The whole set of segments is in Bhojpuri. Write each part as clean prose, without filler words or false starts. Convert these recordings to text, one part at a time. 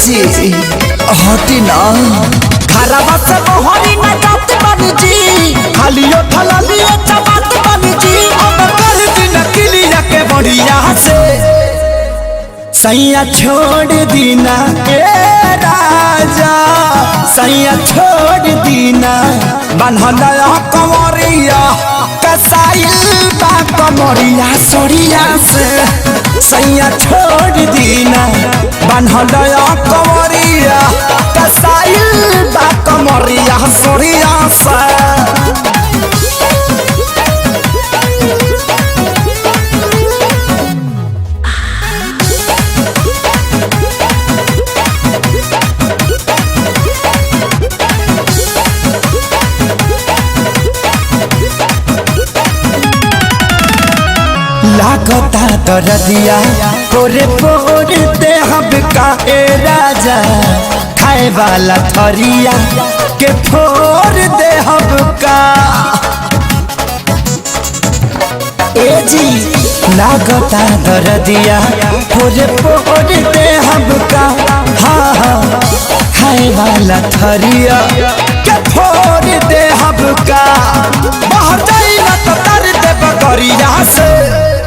जी हटी ना घरवा से मोहरी न जात बनी जी खालियो थलियो चबात बनी जी अब कर दिन किलिया के बढ़िया से सैया छोड़ दीना ए राजा सैया छोड़ दीना बन्हल कमरिया कसाइल बा कमरिया सोरिया से सैया छोड़ दीना बन्हल कमरिया कसाइल बा कमरिया सोरिया से लागता दरदिया तोरे पोर दे हम का ए राजा खाए वाला थरिया के फोर दे हम का ए जी लागता दरदिया तोरे पोर दे हम का हाँ हाँ खाए वाला थरिया के फोर दे हम का बाहर जाइला तो तर दे बकरिया से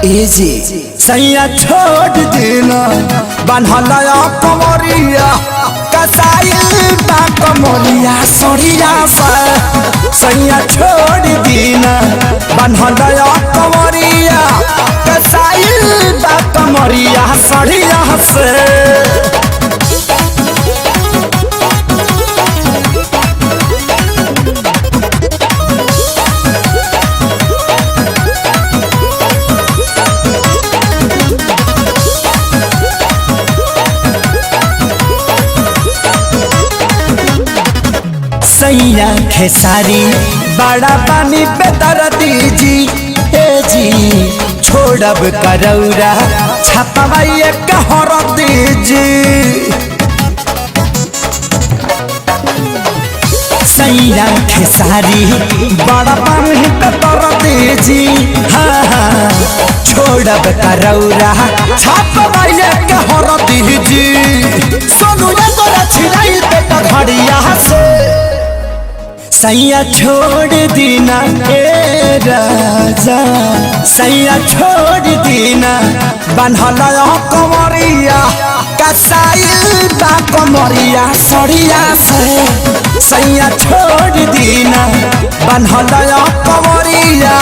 ए जी सैया छोड़ देना बन्हल कमरिया कसाइल बा कमरिया सोरिया से सैया छोड़ देना बन्हल कमरिया कसाइल बा कमरिया सोरिया से सैया खेसारी बड़ा पानी बेदर्दी जी ए जी छोड़ब करौरा छपवाइए कहर दीजी सैया खेसारी बड़ा पानी बेदर्दी जी हाँ हाँ छोड़ब करौरा छपवाइए कहर दीजी सोनू ने तोरा छिलाई बेटा घड़िया से सैया छोड़ दीना ए राजा सैया छोड़ दीना बन्हल कमरिया कसाइल बा कमरिया सोरिया से सैया छोड़ दीना बन्हल कमरिया